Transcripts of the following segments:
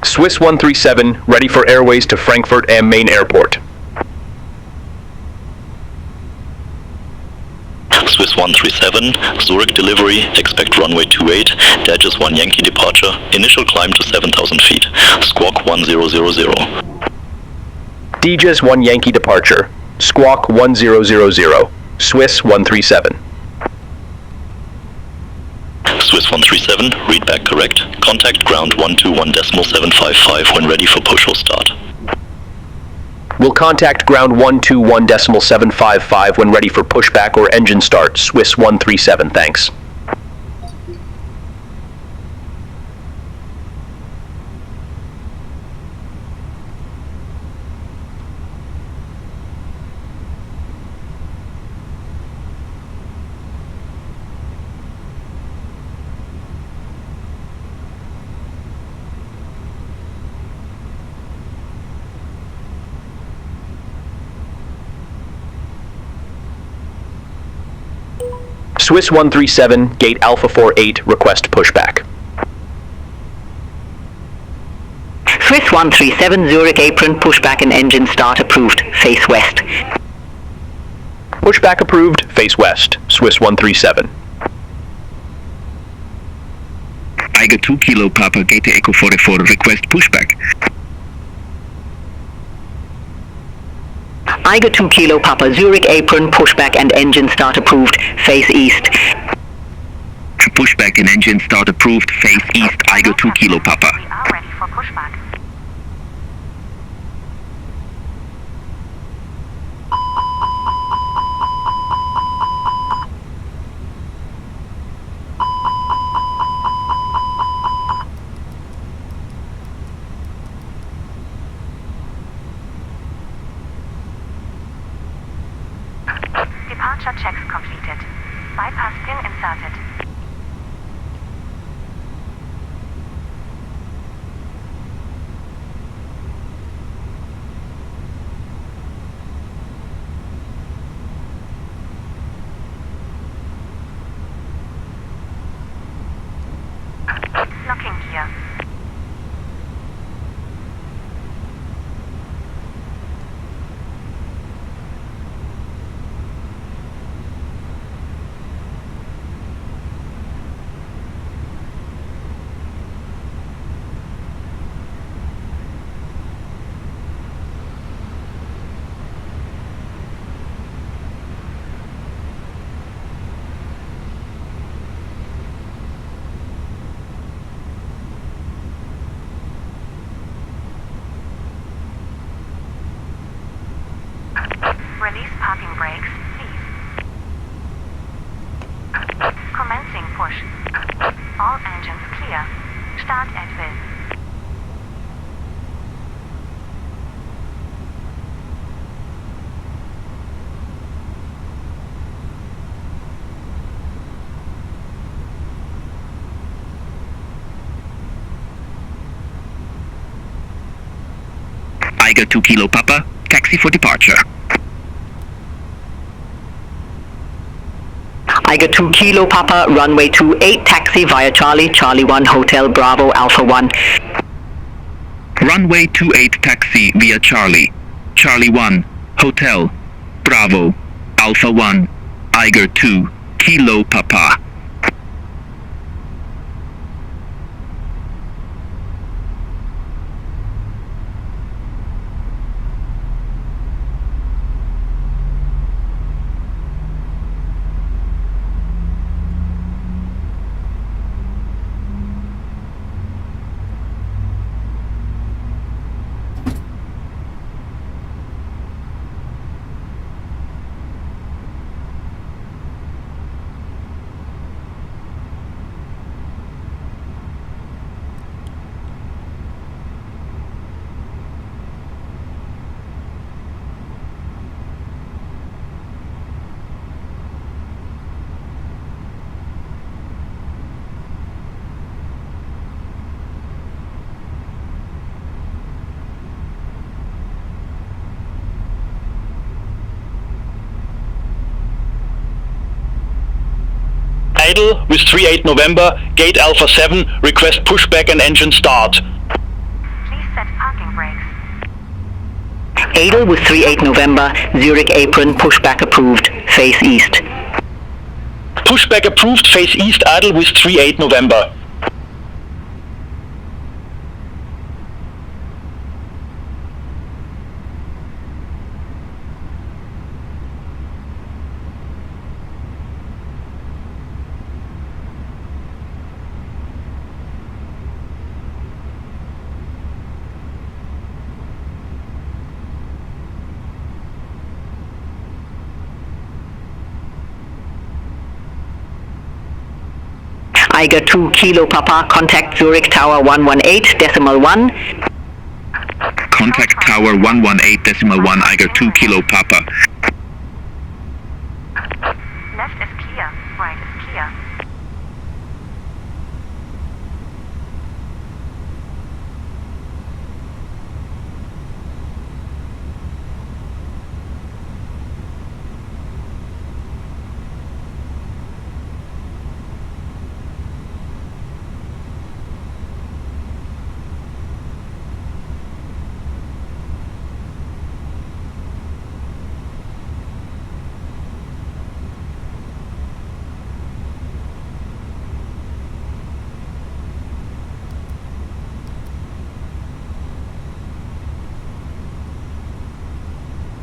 Swiss 137, ready for airways to Frankfurt am Main Airport. Swiss 137, Zurich delivery, expect runway 28, Digest 1 Yankee departure, initial climb to 7,000 feet, squawk 1000. Digest 1 Yankee departure, squawk 1000, Swiss 137. Swiss 137, read back correct, contact ground 121.755 when ready for push or start. Will contact ground 121.755 when ready for pushback or engine start, Swiss 137, thanks. Swiss 137, gate Alpha 48, request pushback. Swiss 137, Zurich apron, pushback and engine start approved, face west. Pushback approved, face west, Swiss 137. Eiger 2 Kilo Papa, gate Echo 44, request pushback. Eiger 2 Kilo Papa, Zurich apron, pushback and engine start approved, face east. Pushback and engine start approved, face east, Eiger 2 Kilo Papa. We are ready for pushback. Departure checks completed. Bypass pin inserted. Locking gear. Release parking brakes, please. Commencing push. All engines clear. Start at will. Eiger 2 Kilo Papa, taxi for departure. Eiger 2 Kilo Papa, runway 28, taxi via Charlie, Charlie 1, Hotel Bravo, Alpha 1. Runway 28 taxi via Charlie, Charlie 1, Hotel, Bravo, Alpha 1, Eiger 2, Kilo Papa. Idle with 38 November, gate Alpha 7, request pushback and engine start. Adel with 38 November, Zurich apron, pushback approved, face east. Pushback approved, face east, idle with 38 November. Eiger 2 Kilo Papa, contact Zurich Tower 118.1. Contact Tower 118.1 Eiger 2 Kilo Papa. Left is clear, right is clear.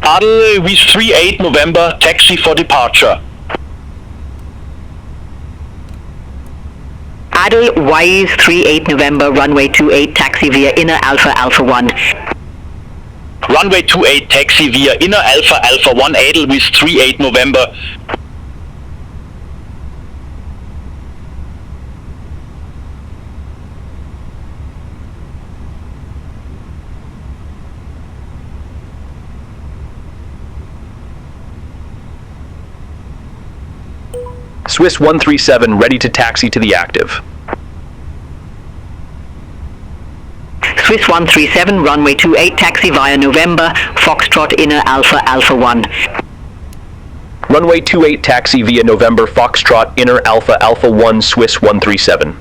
Adel with 38 November, taxi for departure. Adel Wise 38 November, runway 28, taxi via inner Alpha Alpha 1. Runway 28, taxi via inner Alpha Alpha 1, Adel with 38 November. Swiss 137 ready to taxi to the active. Swiss 137, runway 28, taxi via November, Foxtrot inner Alpha Alpha 1. Runway 28 taxi via November Foxtrot inner Alpha Alpha 1 Swiss 137.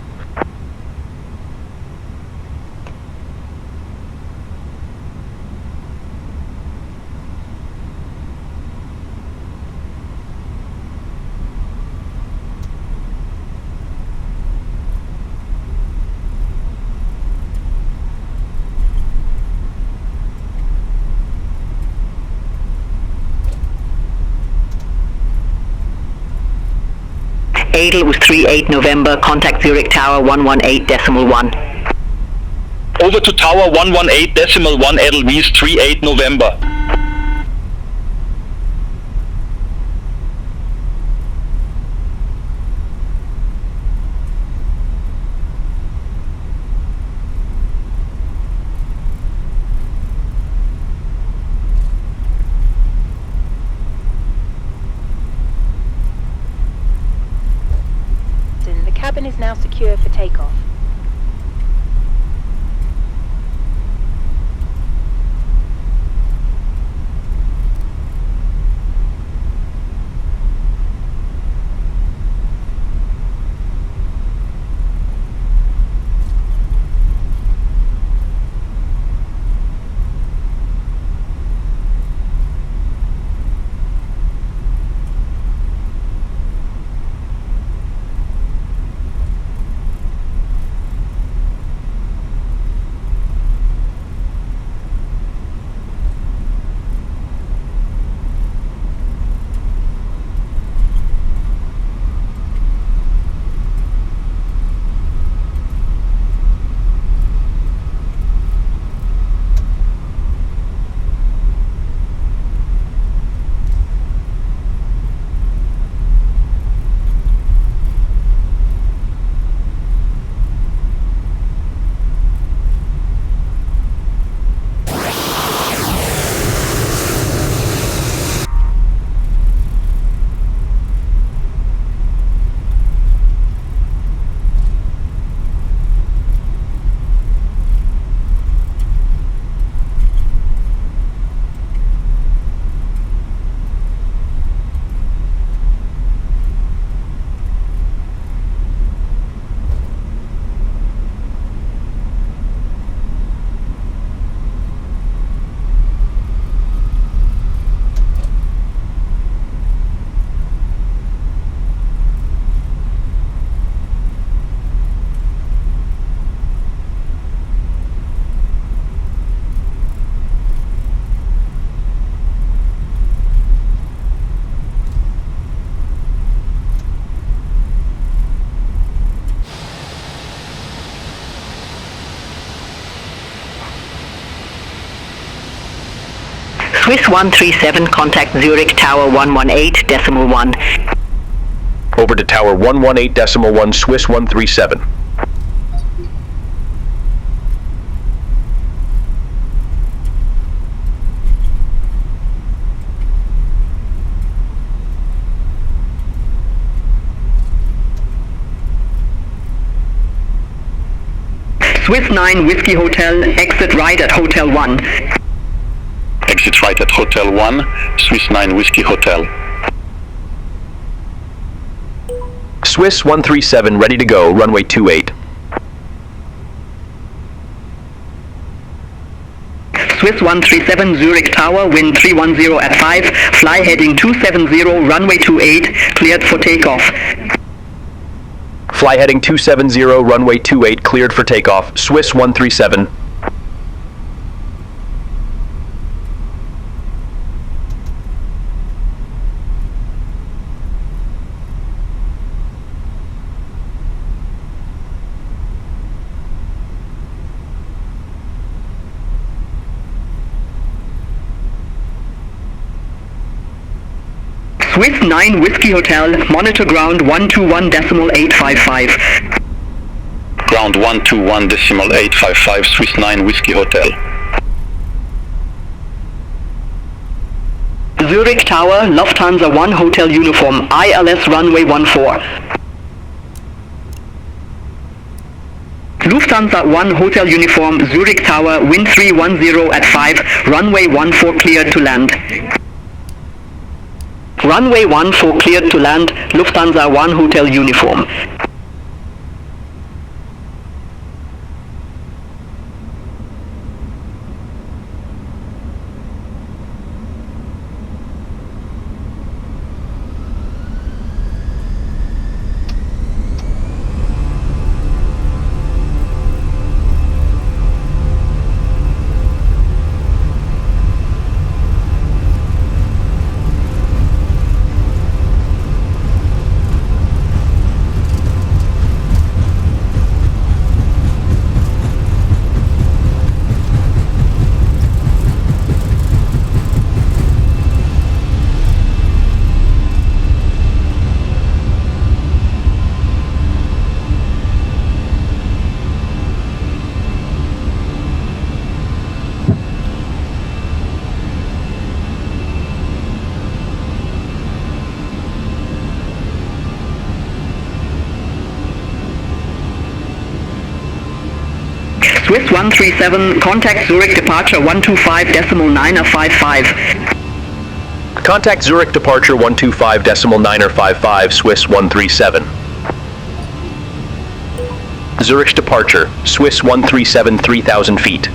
Adel with 38 November, contact Zurich Tower 118.1. Over to Tower 118.1, Edelweiss 38 November. The cabin is now secure for takeoff. Swiss 137, contact Zurich Tower 118.1. Over to Tower 118.1, Swiss 137. Swiss 9 Whiskey Hotel, exit right at Hotel 1. Exit right at Hotel 1, Swiss 9 Whiskey Hotel. Swiss 137, ready to go, runway 28. Swiss 137 Zurich Tower, wind 310 at 5, fly heading 270, runway 28, cleared for takeoff. Fly heading 270, runway 28, cleared for takeoff, Swiss 137. Swiss 9 Whiskey Hotel, monitor ground 121.855. Ground 121.855, Swiss 9 Whiskey Hotel. Zurich Tower, Lufthansa 1 Hotel Uniform, ILS runway 14. Lufthansa 1 Hotel Uniform, Zurich Tower, wind 310 at 5, runway 14 cleared to land. Runway 14 cleared to land, Lufthansa 1 Hotel Uniform. Swiss 137, contact Zurich departure 125.955. Contact Zurich departure 125.955, Swiss 137. Zurich departure, Swiss 137, 3,000 feet.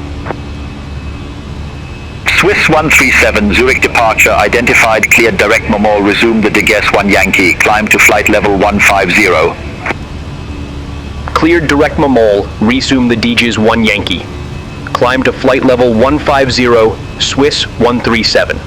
Swiss 137, Zurich departure, identified, cleared direct Momol, resume the Degues 1 Yankee, climb to flight level 150. Cleared direct Momol, resume the Degues 1 Yankee. Climb to flight level 150, Swiss 137.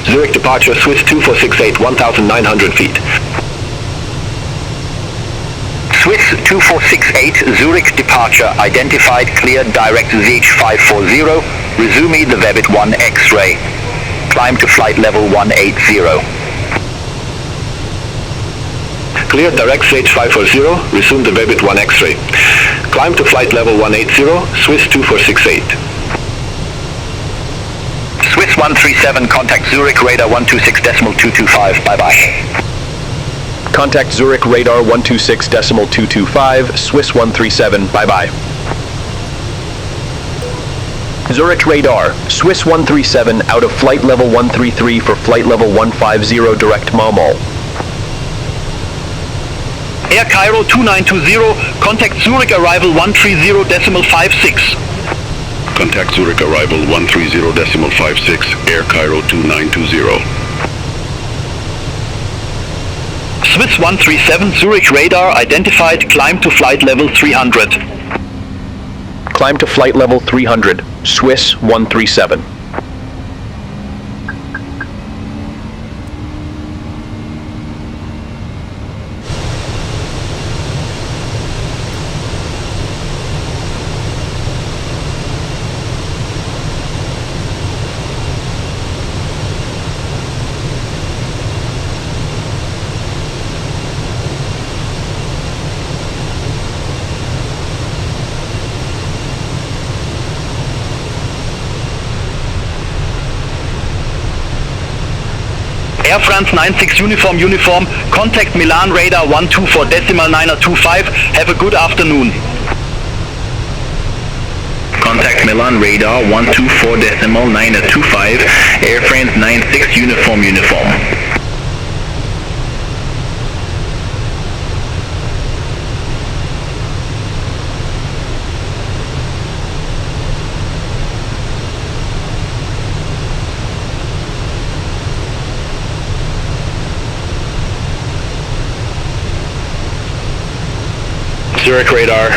Zurich departure, Swiss 2468, 1,900 feet. Swiss 2468, Zurich departure identified, cleared direct ZH540, resume the Vebit 1 X-ray. Climb to flight level 180. Cleared direct ZH540, resume the Vebit 1 X-ray. Climb to flight level 180, Swiss 2468. Swiss 137, contact Zurich radar 126.225, bye-bye. Contact Zurich radar 126.225, Swiss 137, bye-bye. Zurich radar, Swiss 137, out of flight level 133 for flight level 150 direct Marmol. Air Cairo 2920, contact Zurich arrival 130.56. Contact Zurich arrival 130.56, Air Cairo 2920. Swiss 137, Zurich radar identified, climb to flight level 300. Climb to flight level 300, Swiss 137. Air France 96 uniform, contact Milan radar 124.925, have a good afternoon. Contact Milan radar 124.925, Air France 96 uniform. Zurich radar,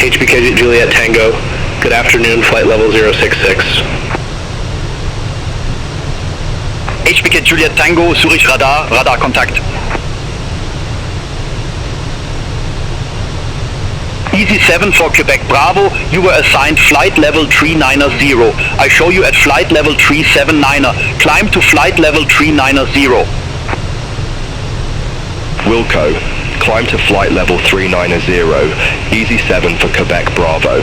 HBK Juliet Tango, good afternoon, flight level 066. HBK Juliet Tango, Zurich radar contact. Easy 7 for Quebec Bravo, you were assigned flight level 390. I show you at flight level 379. Climb to flight level 390. Wilco, climb to flight level 390, Easy 7 for Quebec Bravo.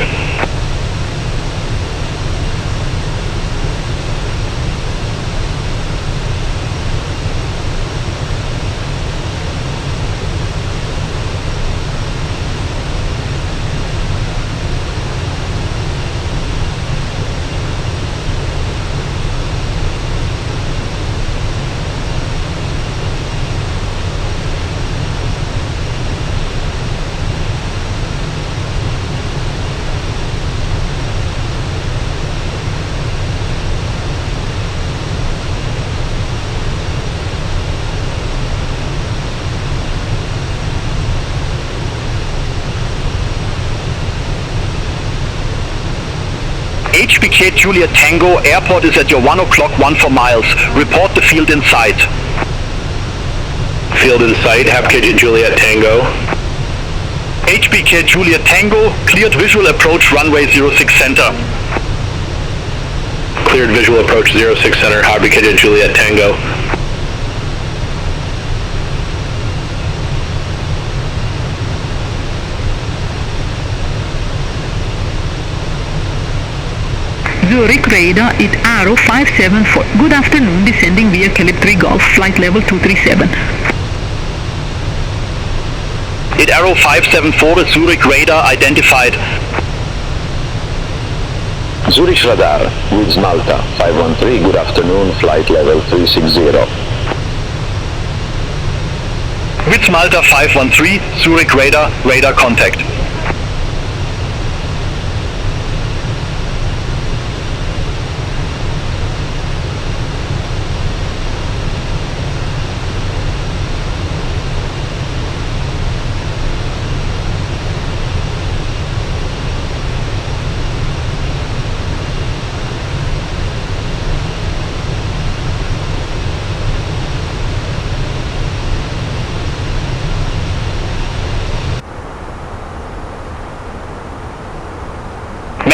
HBK Juliet Tango, airport is at your 1 o'clock 14 miles. Report the field in sight. Field in sight, HBK Juliet Tango. HBK Juliet Tango, cleared visual approach runway 06 center. Cleared visual approach 06 center, HBK Juliet Tango. Zurich radar at Arrow 574. Good afternoon, descending via Caleb 3 Golf, flight level 237. At Arrow 574, Zurich radar identified. Zurich radar, Woods Malta, 513, good afternoon, flight level 360. Woods Malta 513, Zurich radar contact.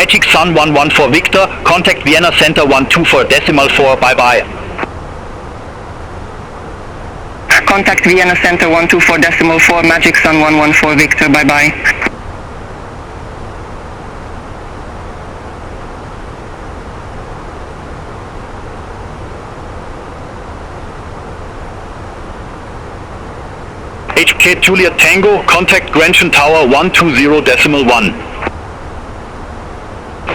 Magic Sun 114 Victor, contact Vienna Center 124.4, bye-bye. Contact Vienna Center 124.4, Magic Sun 114 Victor, bye-bye. HK Juliet Tango, contact Grandson Tower 120.1.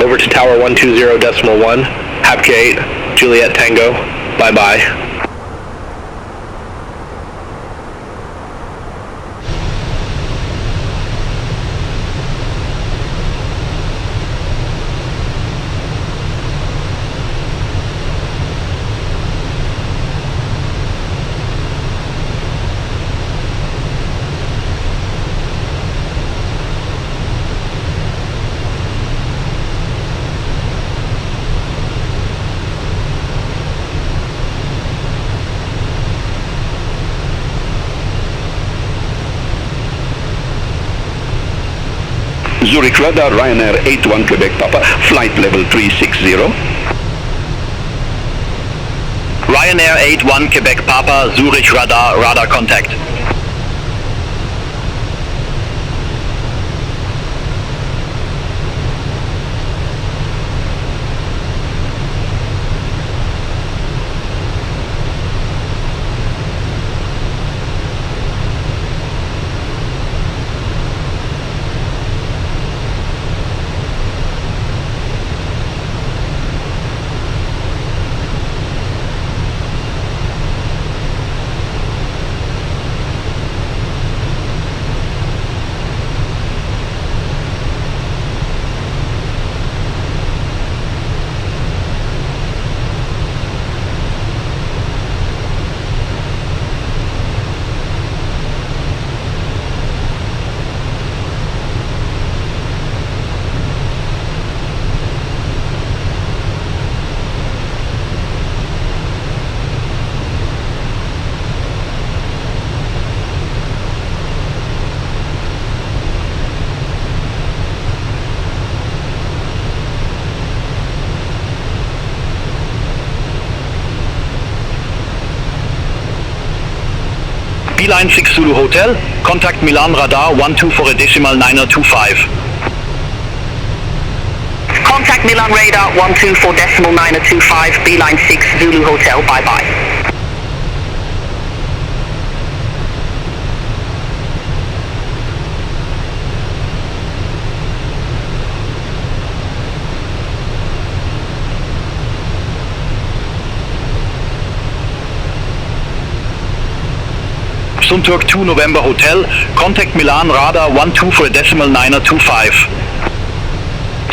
Over to Tower 120.1, Hapk 8, Juliet Tango, bye-bye. Zurich radar, Ryanair 81 Quebec Papa, flight level 360. Ryanair 81 Quebec Papa, Zurich radar contact. Beeline 6 Zulu Hotel, contact Milan Radar 124.925. Contact Milan Radar 124.925, Beeline 6 Zulu Hotel, bye-bye. Sunturk 2 November Hotel, contact Milan Radar 124.925.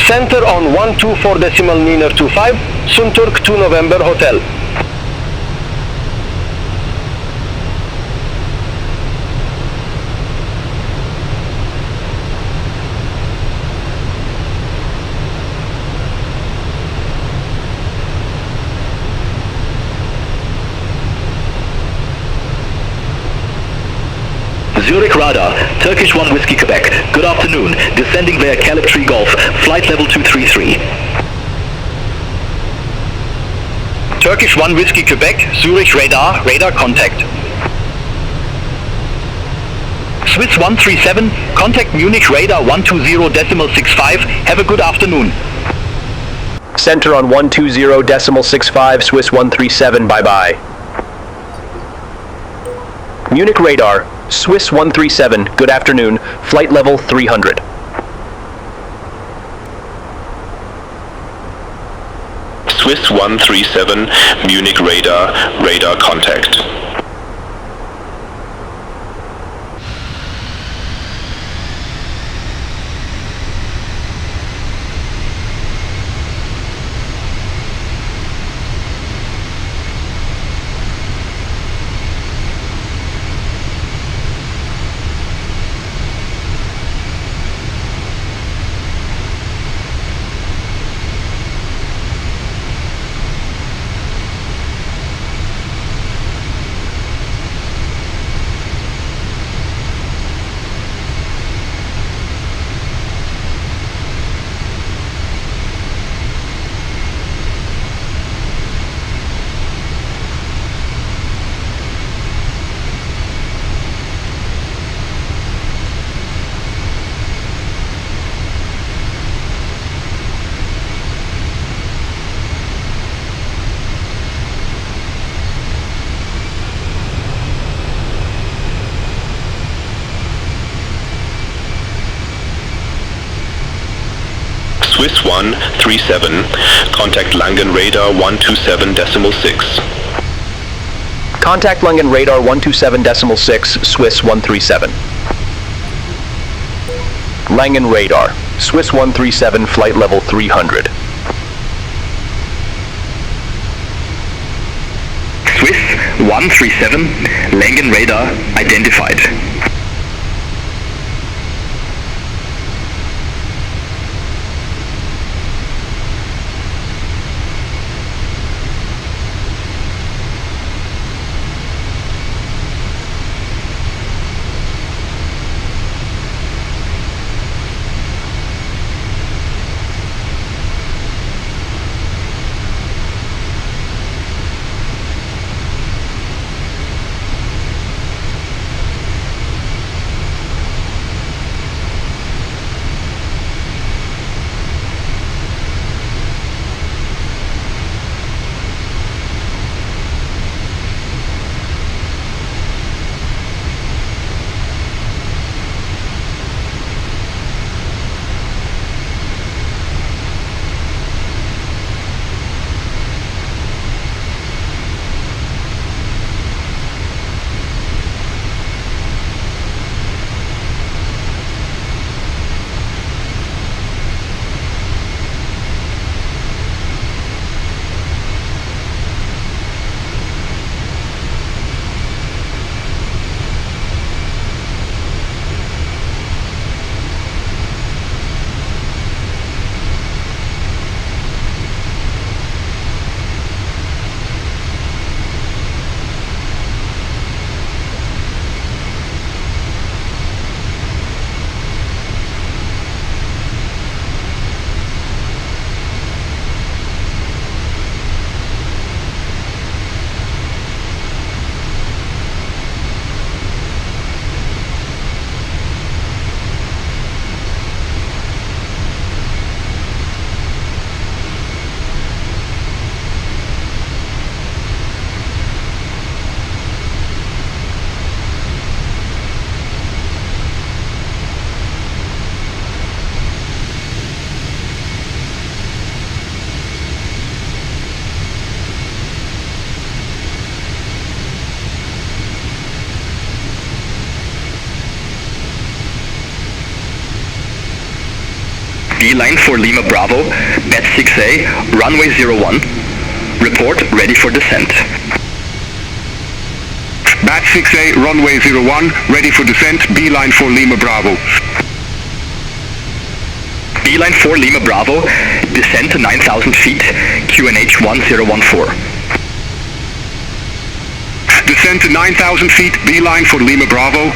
Center on 124.925, Sunturk 2 November Hotel. Zurich Radar, Turkish 1 Whiskey Quebec, good afternoon, descending via Caleb Tree Golf, flight level 233. Turkish 1 Whiskey Quebec, Zurich radar contact. Swiss 137, contact Munich radar 120.65, have a good afternoon. Center on 120.65, Swiss 137, bye-bye. Munich radar, Swiss 137, good afternoon, flight level 300. Swiss 137, Munich radar contact. Swiss 137, contact Langen radar 127.6. Contact Langen radar 127.6, Swiss 137. Langen radar, Swiss 137, flight level 300. Swiss 137, Langen radar identified. Beeline for Lima Bravo, BAT 6A, runway 01. Report ready for descent. BAT 6A, runway 01, ready for descent, beeline for Lima Bravo. Beeline for Lima Bravo, descent to 9,000 feet, QNH 1014. Descent to 9,000 feet, beeline for Lima Bravo.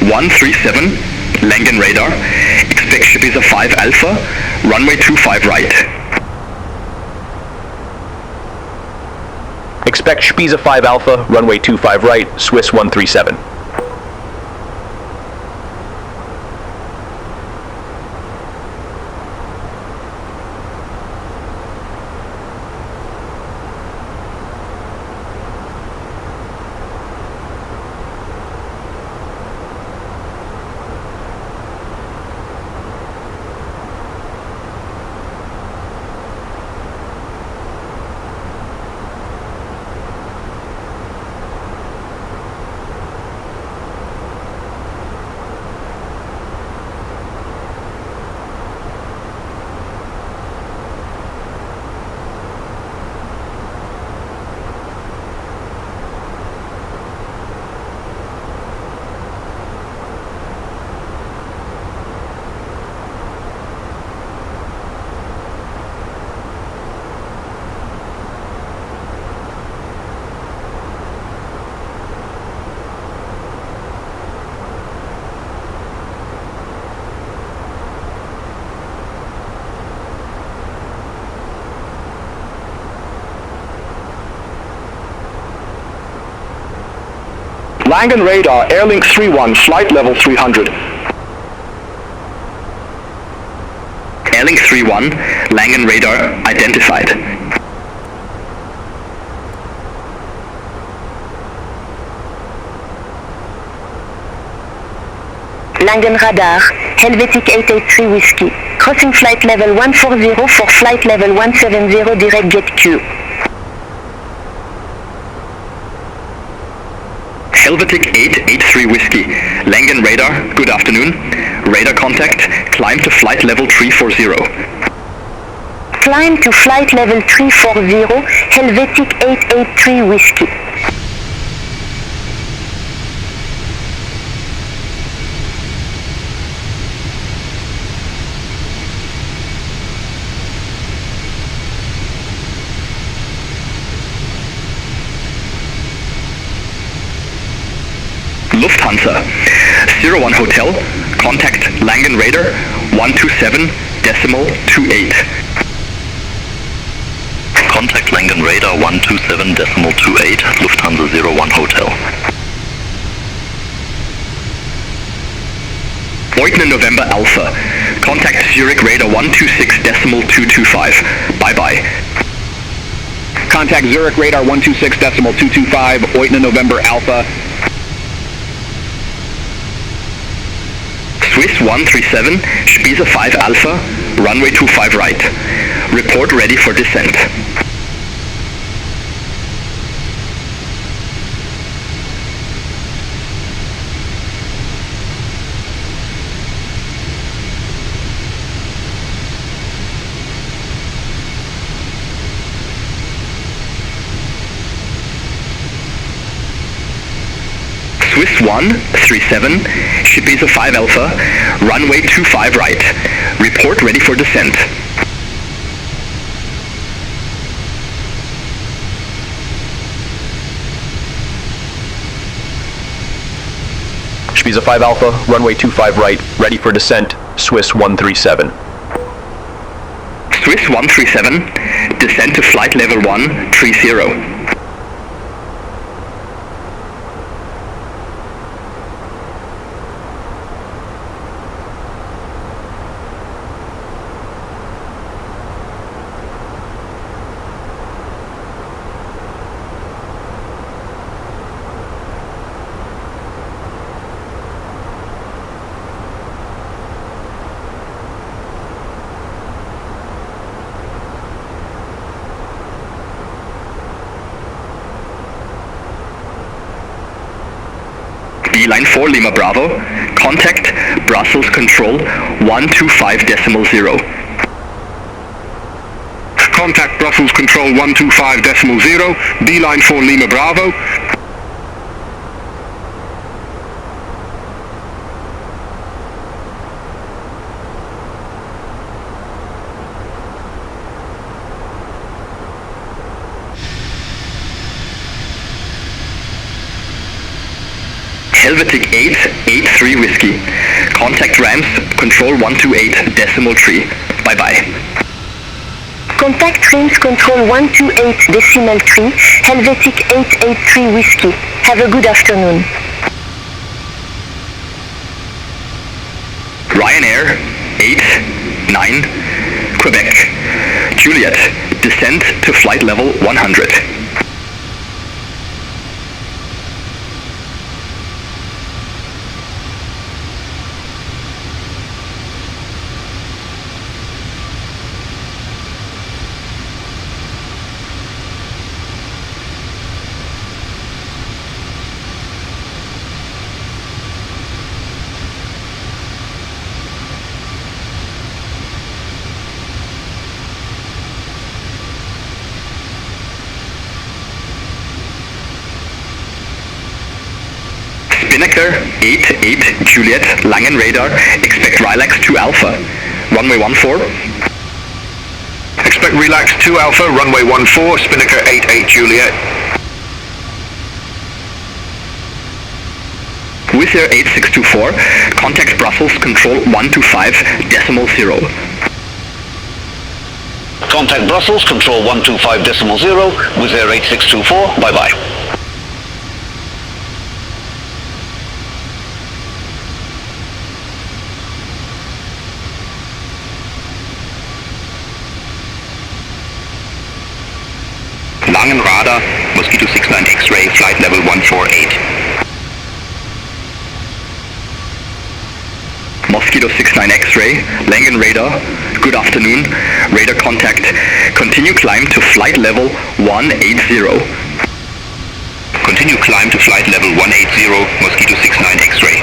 137, Langen radar. Expect Ibiza 5 Alpha, runway 25 right. Expect Spiza 5 Alpha, runway 25 right, Swiss 137. Langen radar, Airlink 31, flight level 300. Airlink 31, Langen radar identified. Langen radar, Helvetic 883 Whiskey. Crossing flight level 140 for flight level 170 direct jet Q. Helvetic 883 Whiskey, Langen radar, good afternoon. Radar contact, climb to flight level 340. Climb to flight level 340, Helvetic 883 Whiskey. Lufthansa, 01 Hotel, contact Langen radar 127.28. Contact Langen radar 127.28, Lufthansa 01 Hotel. Eugene November Alpha, contact Zurich radar 126.225. Bye-bye. Contact Zurich radar 126.225, Eugene November Alpha. Swiss 137, Spiza 5 Alpha, runway 25 right. Report ready for descent. Swiss 137, Ibiza 5 Alpha, runway 25 right. Report ready for descent. Spiza 5 Alpha, runway 25 right, ready for descent, Swiss 137. Swiss 137, descent to flight level 130. Line 4 Lima Bravo, contact Brussels Control 125.0. Contact Brussels Control 125.0, D-Line 4 Lima Bravo. Helvetic 883 Whiskey. Contact ramps, control 128.3. Bye-bye. Contact rims control 128.3, Helvetic 883 Whiskey. Have a good afternoon. Ryanair 89 Quebec. Juliet, descend to flight level 100. Spinnaker 88 Juliet, Langen radar, expect Relax 2 Alpha, runway 14. Expect Relax 2 Alpha, runway 14, Spinnaker 88 Juliet. Wizz Air 8624, contact Brussels, control 125.0. Contact Brussels, control 125.0, Wizz Air 8624, bye-bye. Langen radar, Mosquito 69 X-ray, flight level 148. Mosquito 69 X-ray, Langen radar, good afternoon, radar contact, continue climb to flight level 180. Continue climb to flight level 180, Mosquito 69 X-ray.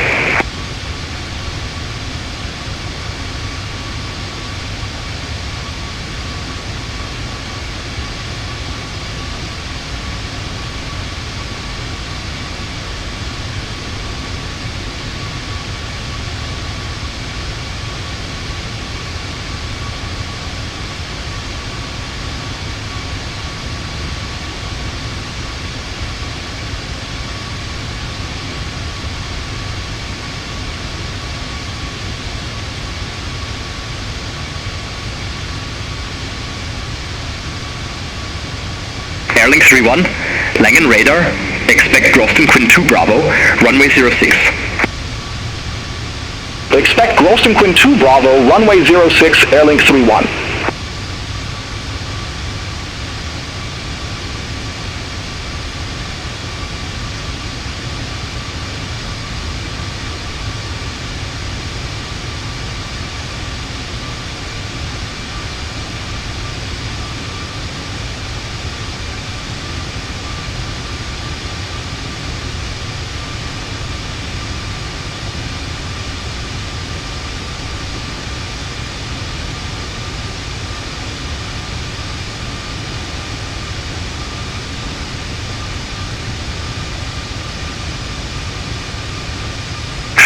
Airlink 31, Langen radar, expect Groston Quinn 2 Bravo, runway 06. Expect Groston Quinn 2 Bravo, runway 06, Airlink 31.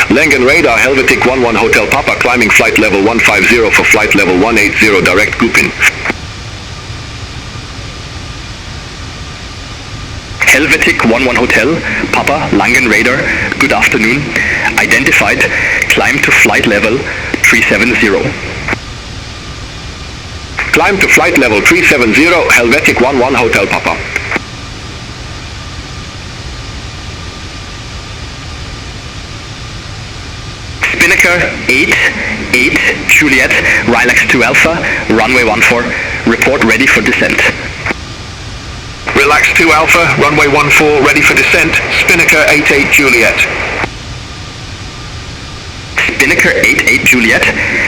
Langen radar, Helvetic 11 Hotel Papa, climbing flight level 150 for flight level 180, direct Gupin. Helvetic 11 Hotel, Papa, Langen radar, good afternoon, identified, climb to flight level 370. Climb to flight level 370, Helvetic 11 Hotel Papa. Spinnaker 88 Juliet, Relax 2 Alpha, runway 14, report ready for descent. Relax 2 Alpha, runway 14, ready for descent, Spinnaker 88 Juliet. Spinnaker 88 Juliet,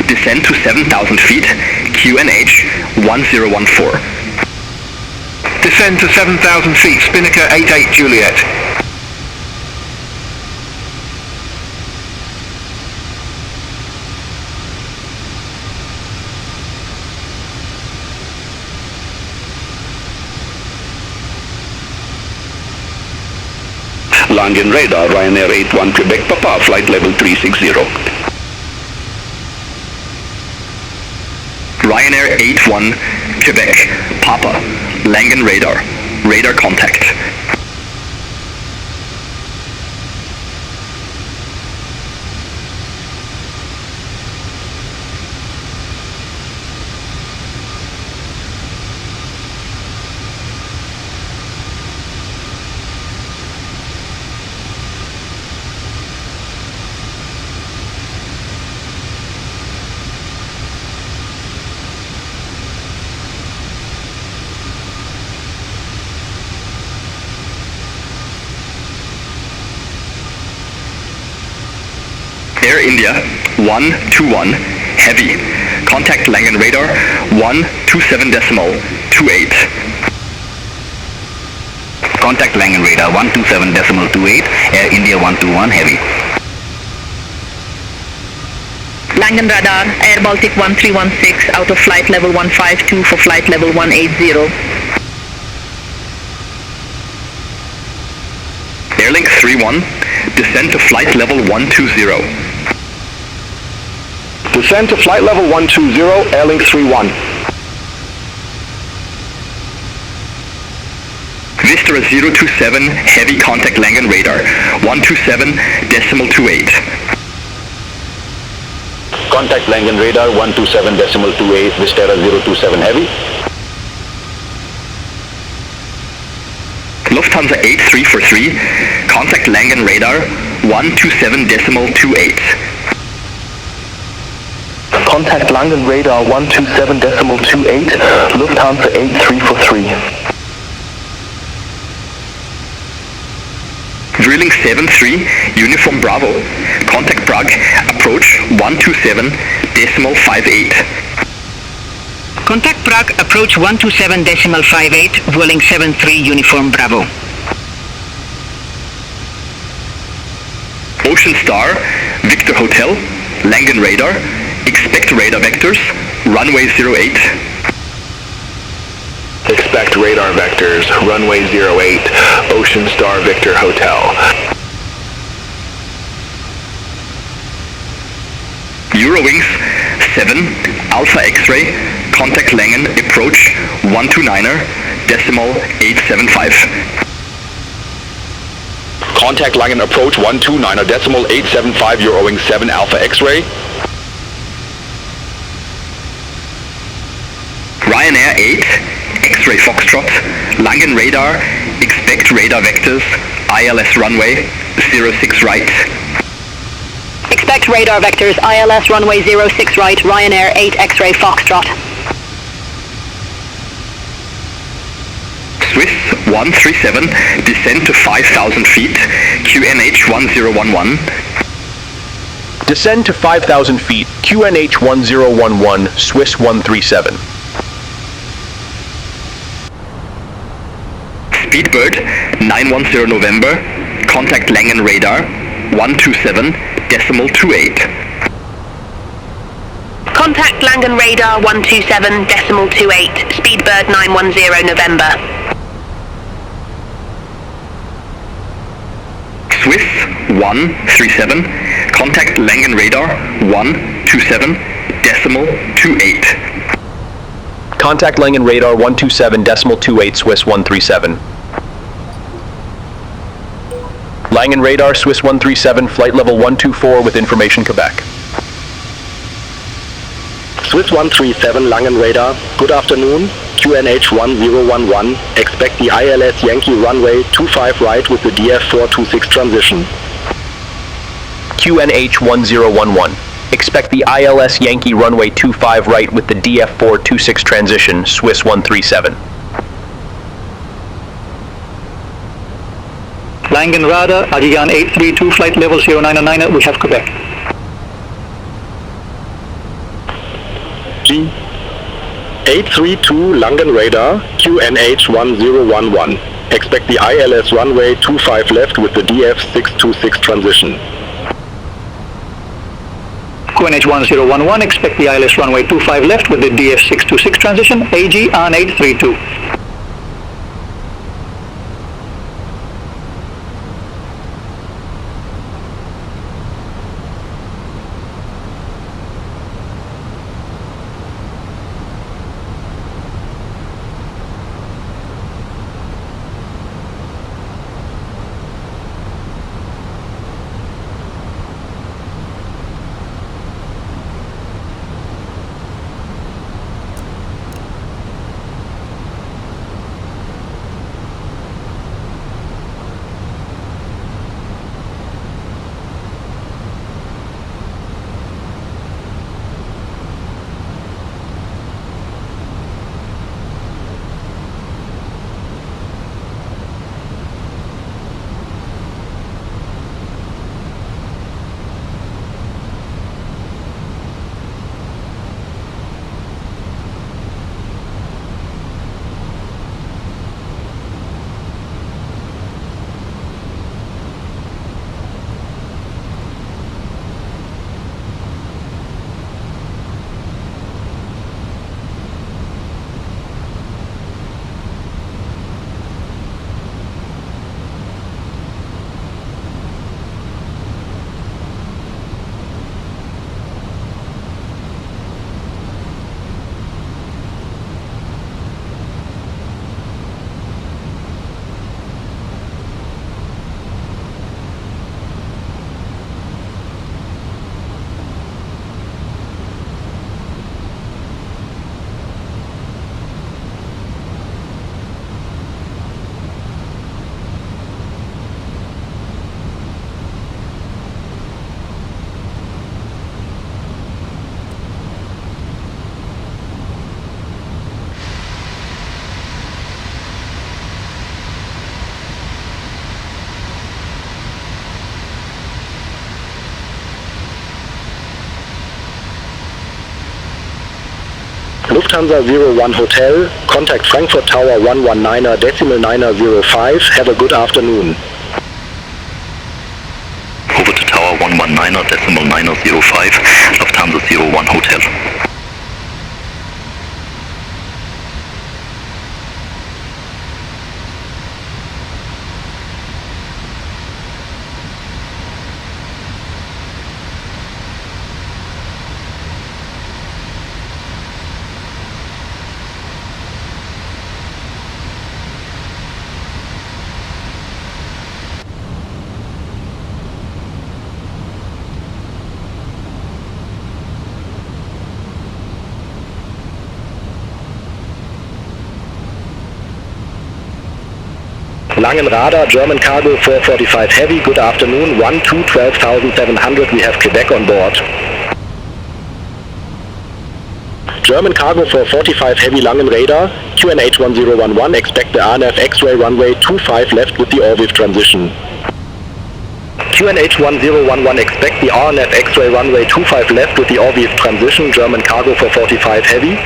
descend to 7,000 feet, QNH 1014. Descend to 7,000 feet, Spinnaker 88 Juliet. Langen radar, Ryanair 81 Quebec Papa, flight level 360. Ryanair 81 Quebec Papa, Langen radar, radar contact. Air India 121 Heavy. Contact Langen Radar 127.28. Contact Langen Radar 127.28, Air India 121 Heavy. Langen Radar, Air Baltic 1316, out of flight level 152 for flight level 180. Airlink 31, descend to flight level 120. Descend to flight level 120, Airlink 31. Vistara 027, heavy contact Langen Radar 127.28. Contact Langen Radar 127.28, Vistara 027 Heavy. Lufthansa A343, contact Langen Radar 127.28. Contact Langen Radar 127.28, Lufthansa 8343. Drilling 73, Uniform Bravo, contact Prague, approach 127.58. Contact Prague, approach 127.58, Vueling 73, Uniform Bravo. Ocean Star, Victor Hotel, Langen Radar, expect radar vectors, runway 08. Expect radar vectors, runway 08, Ocean Star Victor Hotel. Eurowings 7, Alpha X-ray, contact Langen, approach 129er, decimal 875. Contact Langen approach 129er, decimal 875, Eurowings 7 Alpha X-ray. Ryanair 8, X-ray Foxtrot, Langen Radar, expect radar vectors, ILS runway 06 right. Expect radar vectors, ILS runway 06 right, Ryanair 8 X-ray Foxtrot. Swiss 137, descend to 5,000 feet, QNH 1011. Descend to 5,000 feet, QNH 1011, Swiss 137. Speedbird 910 November, contact Langen Radar 127.28. Contact Langen Radar 127.28, Speedbird 910 November. Swiss 137, contact Langen Radar 127.28. Contact Langen Radar 127.28, Swiss 137. Langen Radar, Swiss 137, flight level 124 with information Quebec. Swiss 137, Langen Radar, good afternoon, QNH 1011, expect the ILS Yankee runway 25 right with the DF426 transition. QNH 1011, expect the ILS Yankee runway 25 right with the DF426 transition, Swiss 137. Langen Radar, Ajiyan 832, flight level 099, we have Quebec. G 832 Langen Radar, QNH 1011, expect the ILS runway 25 left with the DF626 transition. QNH 1011, expect the ILS runway 25 left with the DF626 transition, AG on 832. Lufthansa 01 Hotel, contact Frankfurt Tower 119.905. Have a good afternoon. Over to Tower 119.905, Lufthansa 01 Hotel. Langenradar, German Cargo 445 Heavy, good afternoon, 12,700, we have Quebec on board. German Cargo 445 Heavy Langenradar, QNH 1011, expect the RNF X-ray runway 25 left with the Orville transition. QNH 1011, expect the RNF X-ray runway 25 left with the Orville transition, German Cargo 445 Heavy.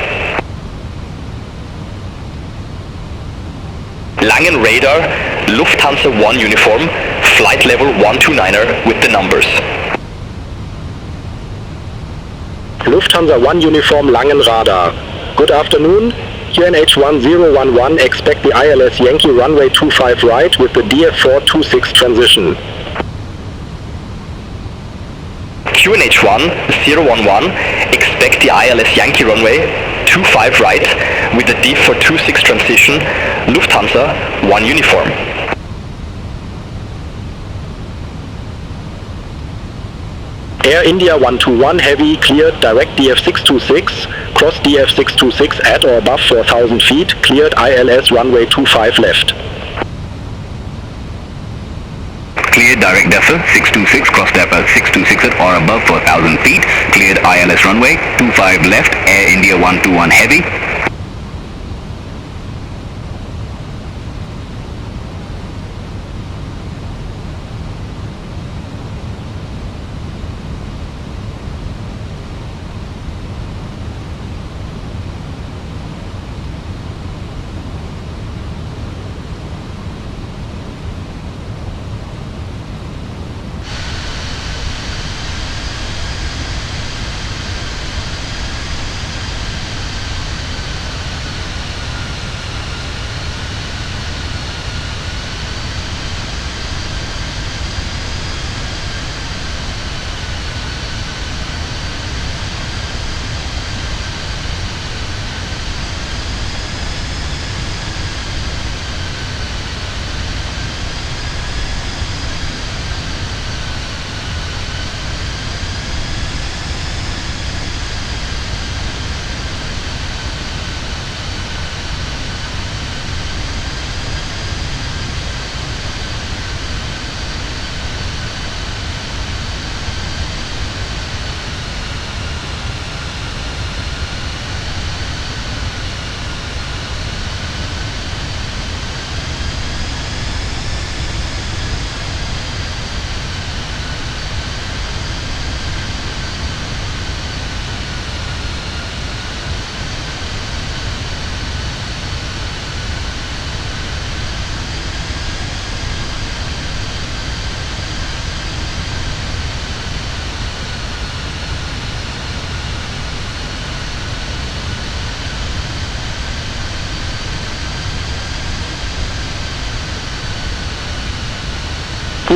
Langen Radar, Lufthansa 1 uniform, flight level 129er with the numbers. Lufthansa 1 uniform Langen Radar. Good afternoon. QNH 1011, expect the ILS Yankee runway 25 right with the DF426 transition. QNH 1011, expect the ILS Yankee runway 25 right with the D426 transition, Lufthansa 1 uniform. Air India 121 Heavy, cleared direct DF626, cross DF626 at or above 4,000 feet, cleared ILS runway 25 left. Cleared direct DEFA 626, cross DEFA 626 at or above 4,000 feet, cleared ILS runway 25 left, Air India 121 Heavy.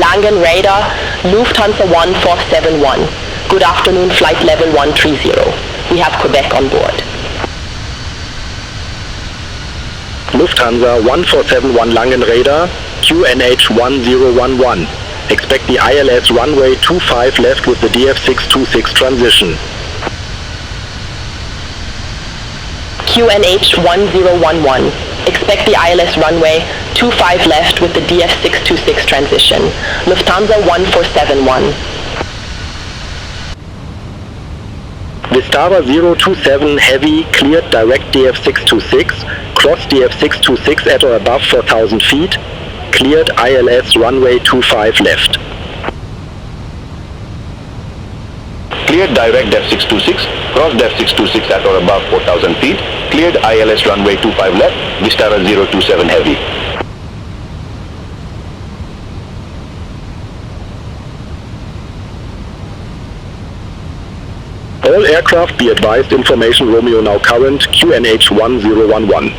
Langen Radar, Lufthansa 1471. Good afternoon, flight level 130. We have Quebec on board. Lufthansa 1471 Langen Radar, QNH 1011. Expect the ILS runway 25 left with the DF626 transition. QNH 1011. Expect the ILS runway 25 left with the DF626 transition. Lufthansa 1471. Vistara 027 Heavy, cleared direct DF626, cross DF626 at or above 4,000 feet, cleared ILS runway 25 left. Cleared direct DF626, cross DF626 at or above 4,000 feet, Cleared ILS runway 25 left, Vistara 027 heavy. All aircraft be advised, information Romeo now current, QNH 1011.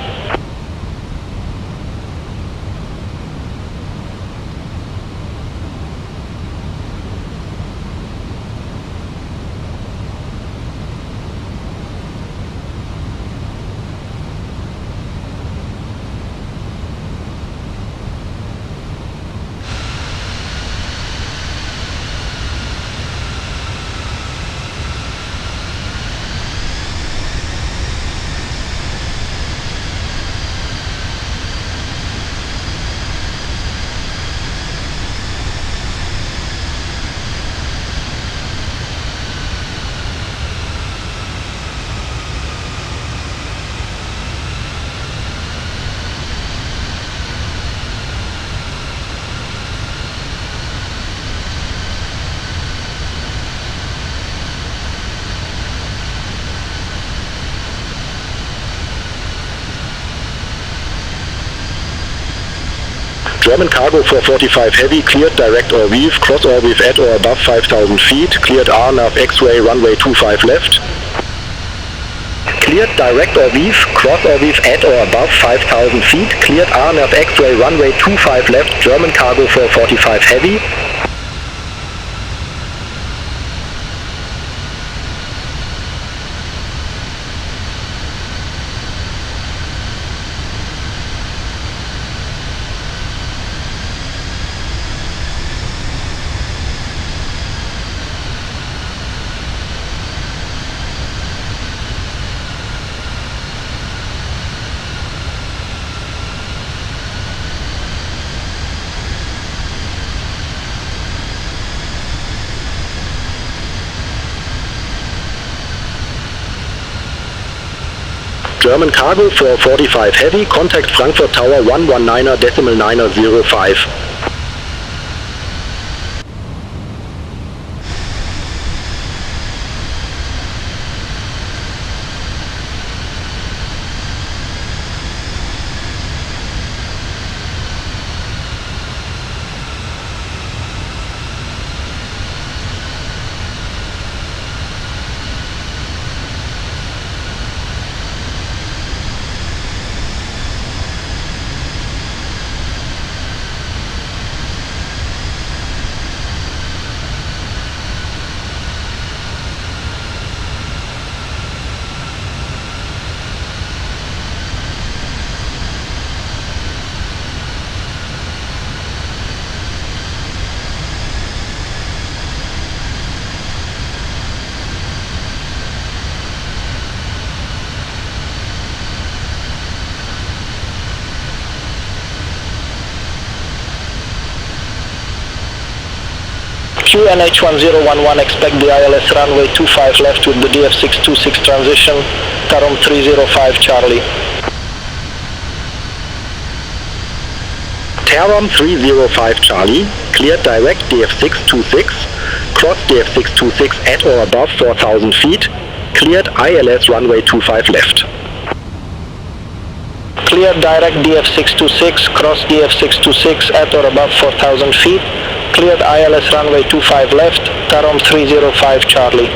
German cargo 445 heavy, cleared direct or weave, cross or weave at or above 5,000 feet, cleared RNAV X-ray runway 25 left. Cleared direct or weave, cross or weave at or above 5,000 feet, cleared RNAV X-ray runway 25 left, German cargo 445 heavy. German cargo 445 heavy, contact Frankfurt Tower 119.905. QNH 1011, expect the ILS runway 25 left with the DF626 transition, Tarom 305 Charlie. Tarom 305 Charlie, cleared direct DF626, cross DF626 at or above 4,000 feet, cleared ILS runway 25 left. Cleared direct DF626, cross DF626 at or above 4,000 feet, cleared ILS runway 25 left, Tarom 305 Charlie.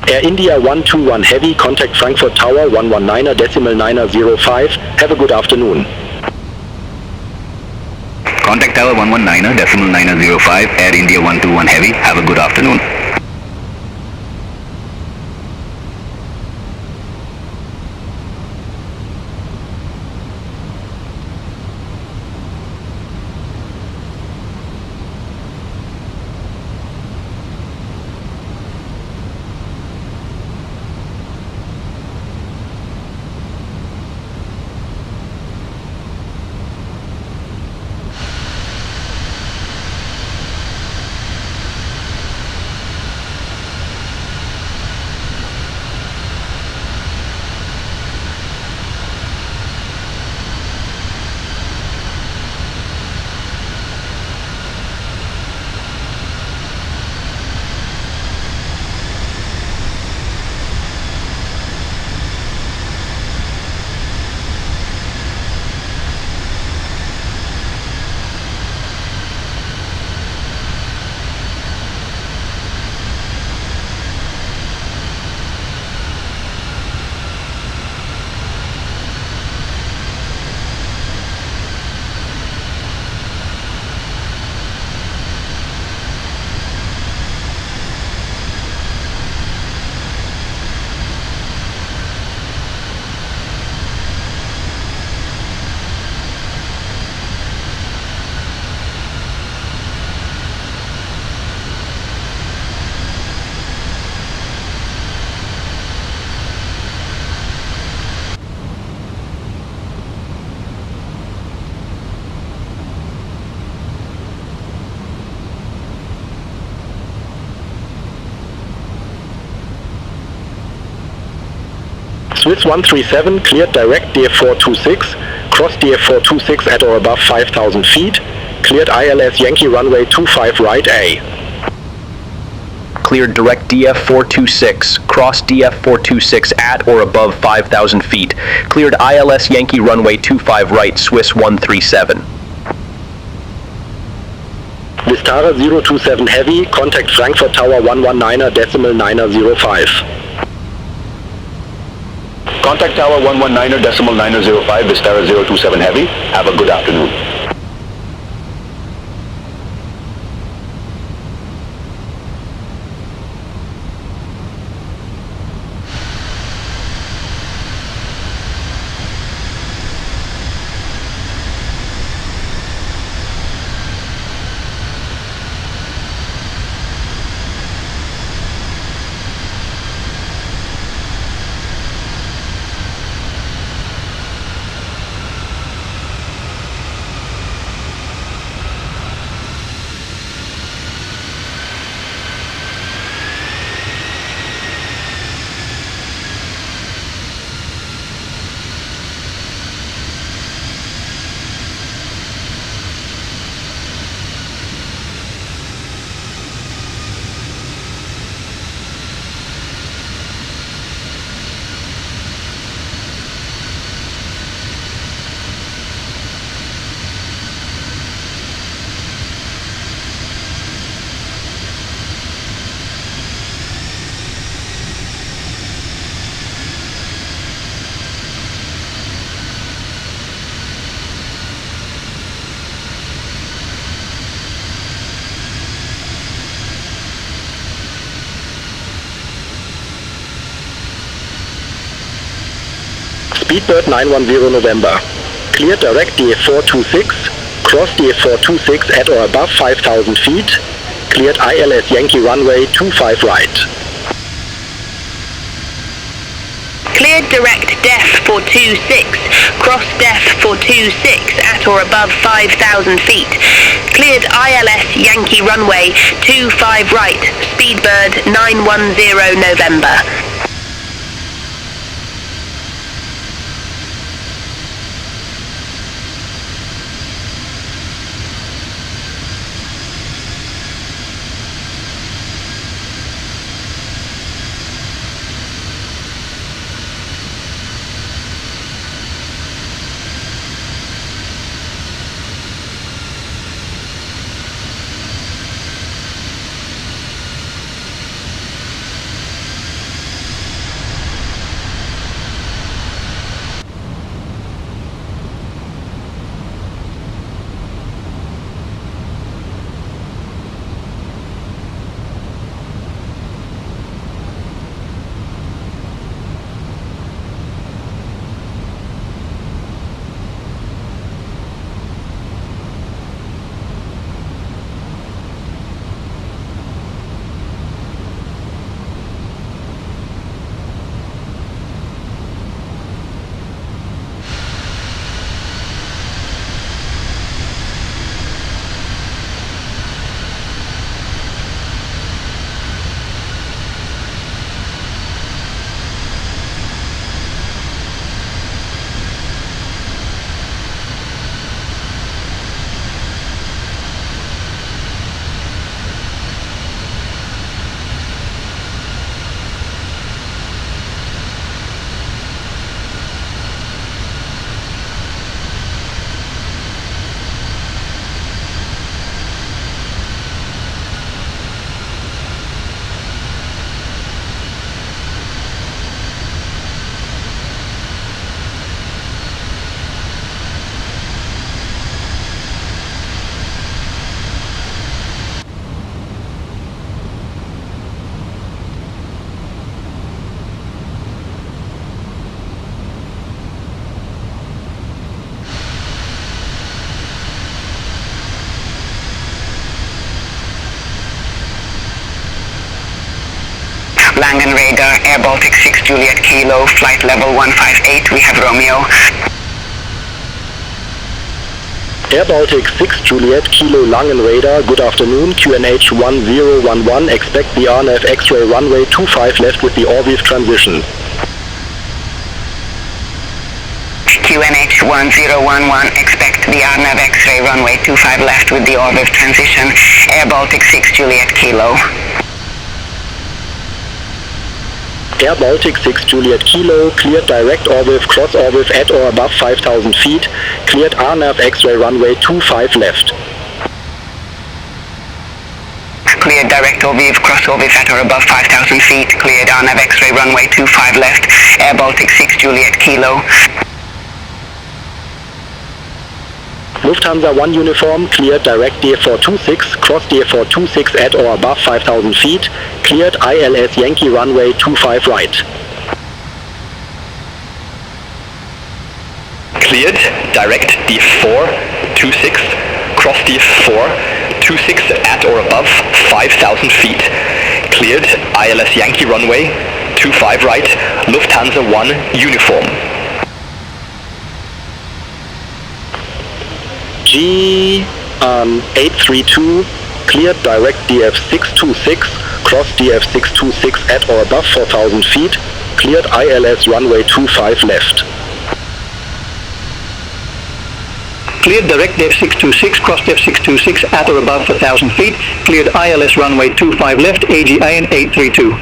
Air India 121 heavy, contact Frankfurt Tower 119.905. Have a good afternoon. Contact Tower 119.905, Air India 121 heavy. Have a good afternoon. Swiss 137 cleared direct DF426, cross DF426 at or above 5,000 feet, cleared ILS Yankee runway 25 right A. Cleared direct DF426, cross DF426 at or above 5,000 feet, cleared ILS Yankee runway 25 right, Swiss 137. Vistara 027 Heavy, contact Frankfurt Tower 119.905. Contact Tower 119.905, Vistara 027 Heavy. Have a good afternoon. Speedbird 910 November. Cleared direct DF426, cross DF426 at or above 5,000 feet, cleared ILS Yankee runway 25 right. Cleared direct DEF 426, cross DEF 426 at or above 5,000 feet. Cleared ILS Yankee runway 25 right, Speedbird 910 November. Langen Radar, Air Baltic 6 Juliet Kilo, flight level 158, we have Romeo. Air Baltic 6 Juliet Kilo Langen Radar, good afternoon, QNH 1011, expect the RNAV X-ray runway 25 left with the Orviv transition. QNH 1011, expect the RNAV X-ray runway 25 left with the Orviv transition, Air Baltic 6 Juliet Kilo. Air Baltic 6 Juliet Kilo, cleared direct Orviv, cross Orviv at or above 5,000 feet, cleared RNAV X-ray runway 25 left. Cleared direct Orviv, cross Orviv at or above 5,000 feet, cleared RNAV X-ray runway 25 left, Air Baltic 6 Juliet Kilo. Lufthansa 1 uniform, cleared direct DF426, cross DF426 at or above 5,000 feet, cleared ILS Yankee runway 25 right. Cleared direct DF426, cross DF426 at or above 5,000 feet, cleared ILS Yankee runway 25 right, Lufthansa 1 uniform. A320, cleared direct DF626, cross DF626 at or above 4,000 feet, cleared ILS runway 25 left. Cleared direct DF626, cross DF626 at or above 4,000 feet, cleared ILS runway 25 left, AGIN 832.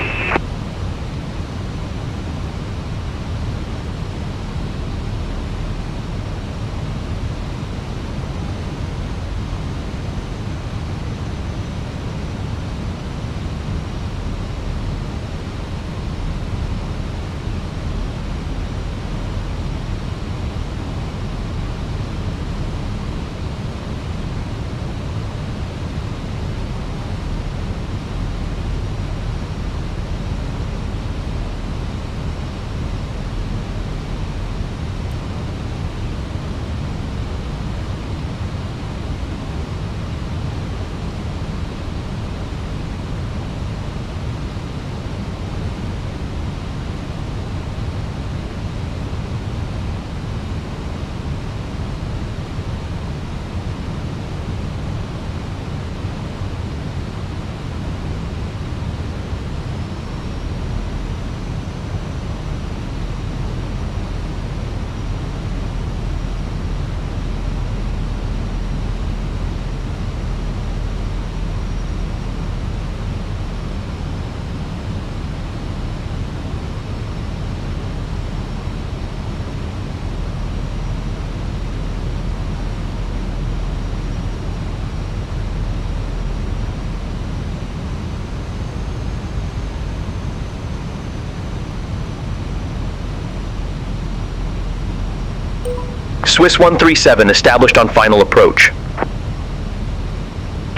Swiss 137 established on final approach.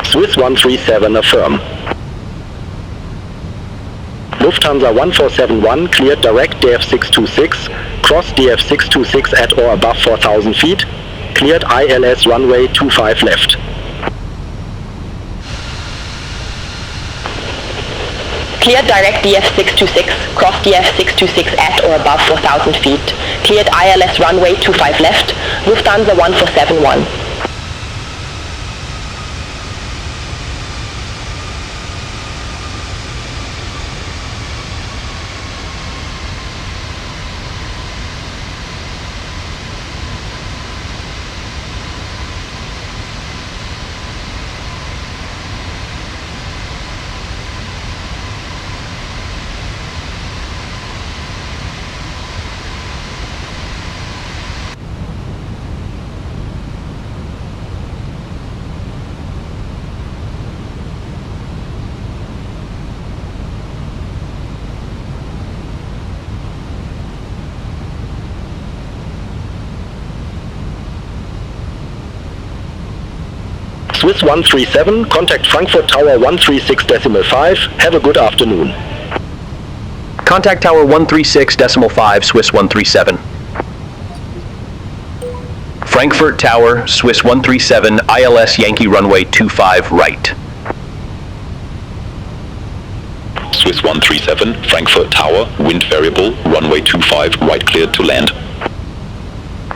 Swiss 137 affirm. Lufthansa 1471, cleared direct DF626, cross DF626 at or above 4,000 feet, cleared ILS runway 25 left. Cleared direct DF626, cross DF626 at or above 4,000 feet, cleared ILS runway 25 left, Lufthansa 1471. Swiss 137, contact Frankfurt Tower 136.5, have a good afternoon. Contact Tower 136.5, Swiss 137. Frankfurt Tower, Swiss 137, ILS Yankee runway 25 right. Swiss 137, Frankfurt Tower, wind variable, runway 25 right cleared to land.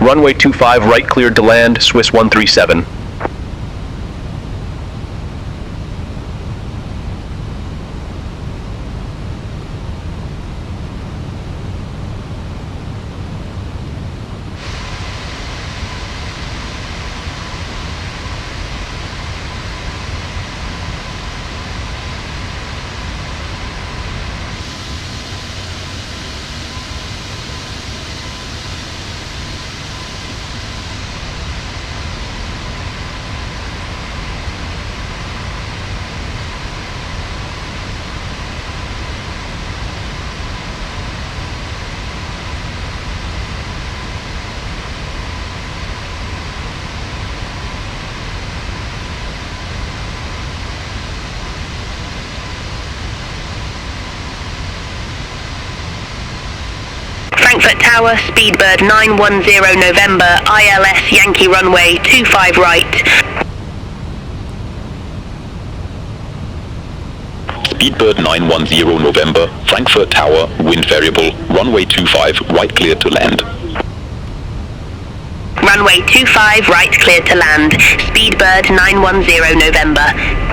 Runway 25 right cleared to land, Swiss 137. Frankfurt Tower, Speedbird 910 November, ILS Yankee runway 25 right. Speedbird 910 November, Frankfurt Tower, wind variable, runway 25, right cleared to land. Runway 25 right cleared to land. Speedbird 910 November.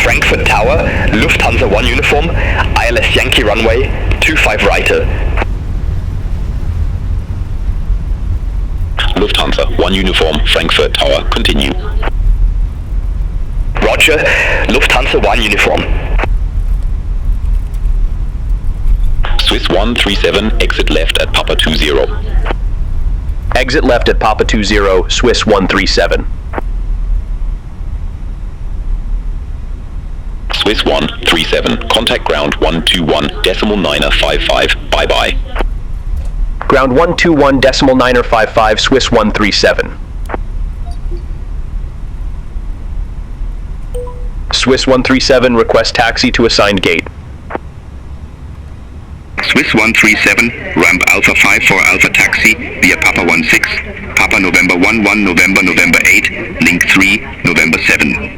Frankfurt Tower, Lufthansa 1 uniform, ILS Yankee runway 25 righter. Lufthansa 1 uniform, Frankfurt Tower, continue. Roger, Lufthansa 1 uniform. Swiss 137, exit left at Papa 20. Exit left at Papa 20, Swiss 137. Swiss 137, contact ground 121.955, bye-bye. Ground 121.955, Swiss 137. Swiss 137, request taxi to assigned gate. Swiss 137, ramp Alpha 5 for Alpha Taxi via Papa 16, Papa November 11, November 8, link 3, November 7.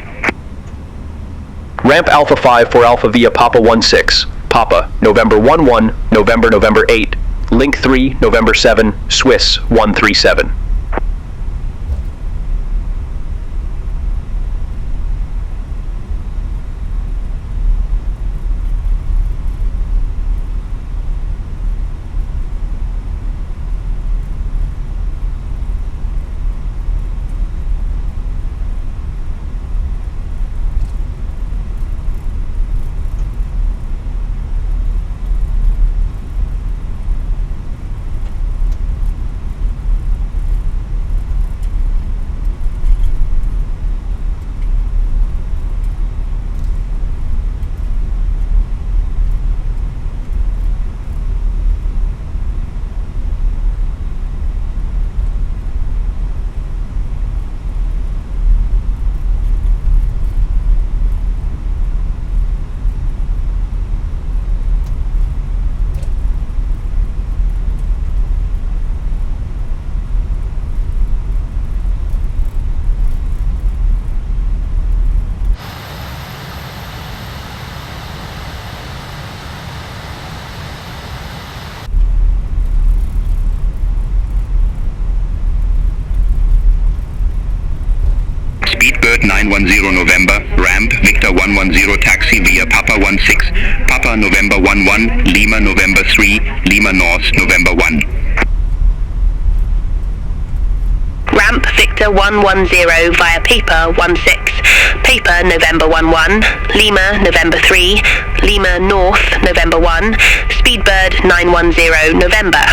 Ramp Alpha 5 for Alpha via Papa 16, Papa, November 11, November 8, link 3, November 7, Swiss 137. Frankfurt 910 November, ramp Victor 110 taxi via Papa 16, Papa November 11, Lima November 3, Lima North November 1. Ramp Victor 110 via Papa 16, Papa November 11, Lima November 3, Lima North November 1, Speedbird 910 November.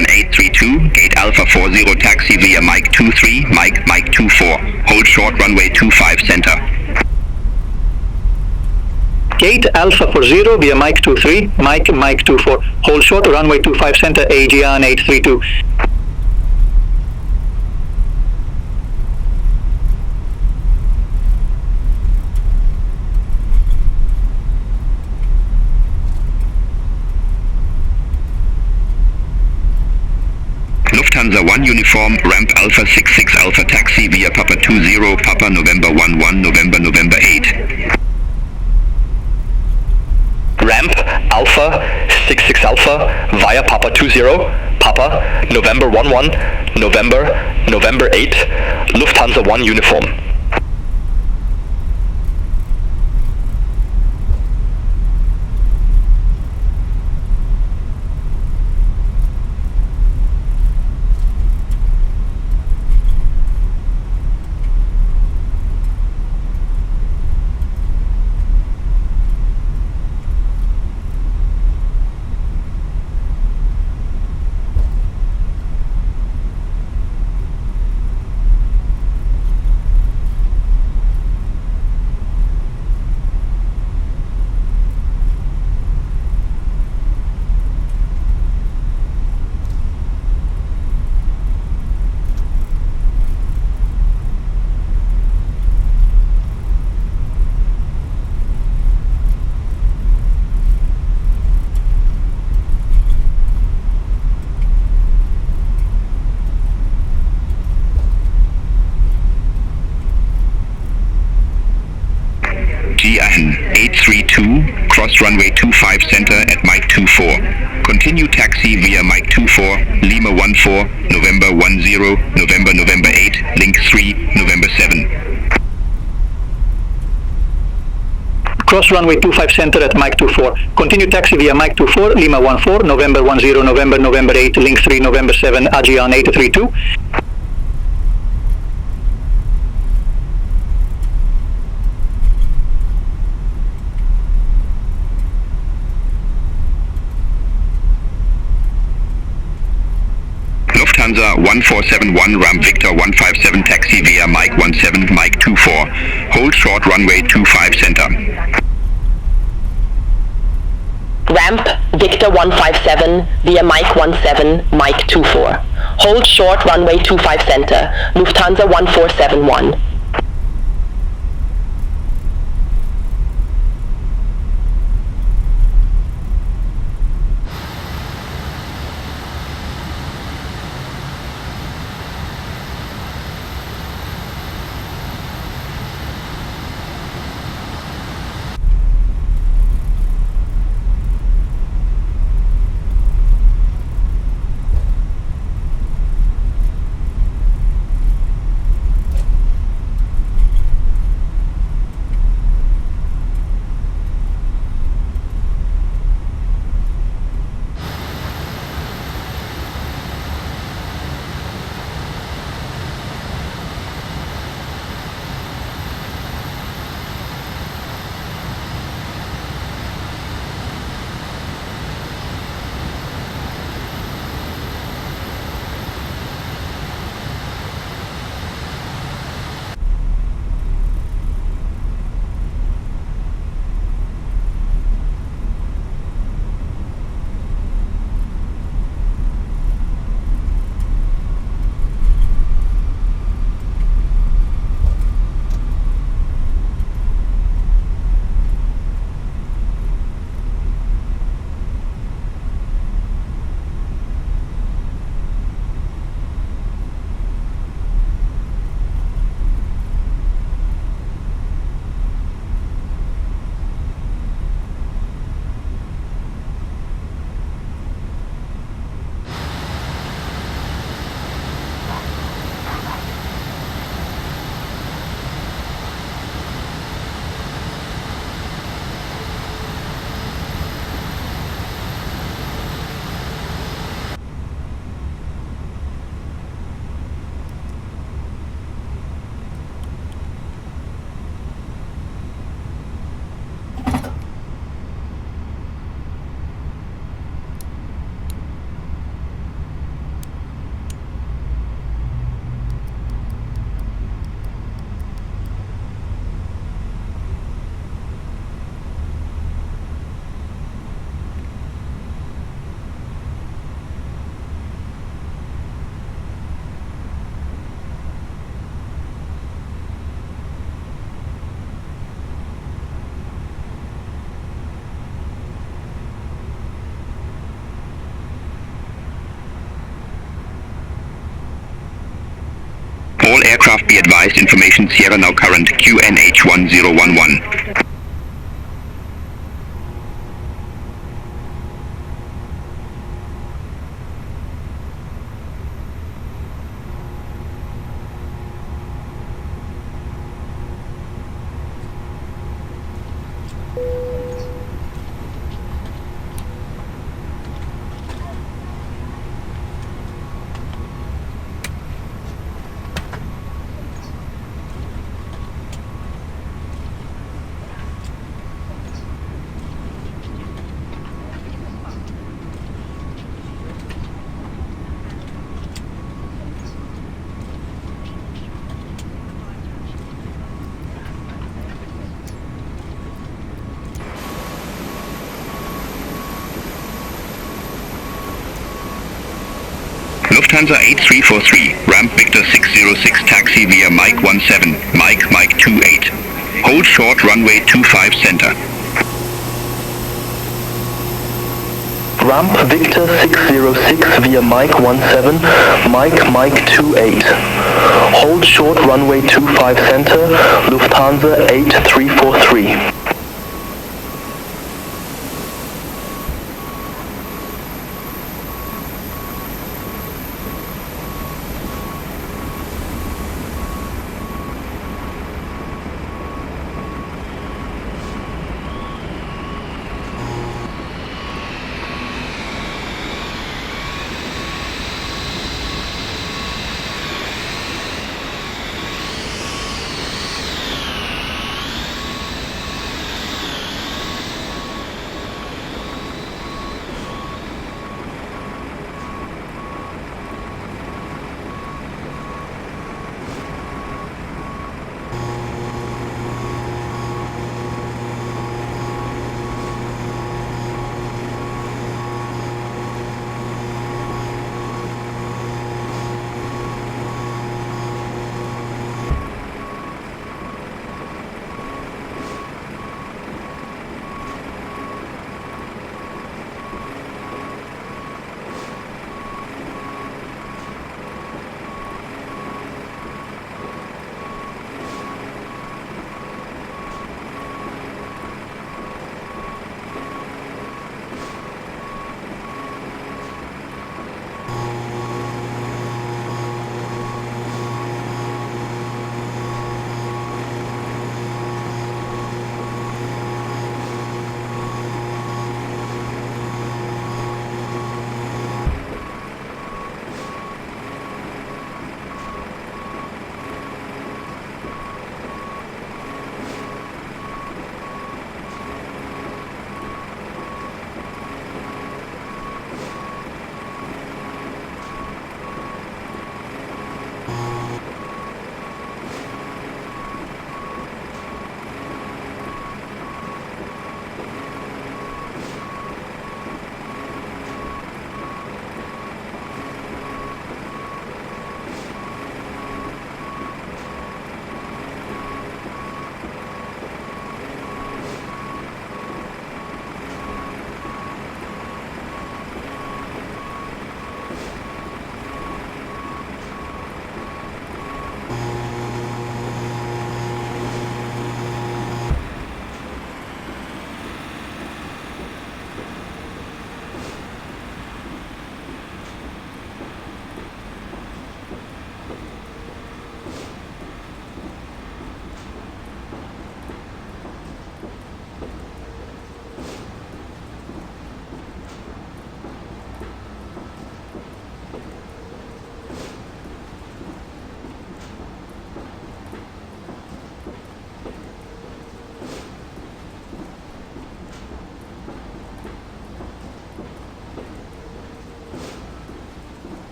A320, gate Alpha 40 taxi via Mike 23, Mike 24. Hold short runway 25 center. Gate Alpha 40 via Mike 23, Mike 24. Hold short runway 25 center, AGR on 832. Lufthansa 1 uniform, ramp Alpha 66 Alpha taxi via Papa 20, Papa November 11, November 8. Ramp Alpha 66 Alpha via Papa 20, Papa November 11, November 8, Lufthansa 1 uniform. GN 832, cross runway 25 center at Mike 24. Continue taxi via Mike 24, Lima 14, November 10, November 8, link 3, November 7. Cross runway 25 center at Mike 24. Continue taxi via Mike 24, Lima 14, November 10, November 8, link 3, November 7, AGR on 832. Lufthansa 1471, ramp Victor 157 taxi via Mike 17, Mike 24. Hold short runway 25 center. Ramp Victor 157 via Mike 17, Mike 24. Hold short runway 25 center, Lufthansa 1471. All aircraft be advised, information Sierra now current QNH1011. Lufthansa A343, ramp Victor 606 taxi via Mike 17, Mike 28. Hold short runway 25 center. Ramp Victor 606 via Mike 17, Mike 28. Hold short runway 25 center, Lufthansa 8343.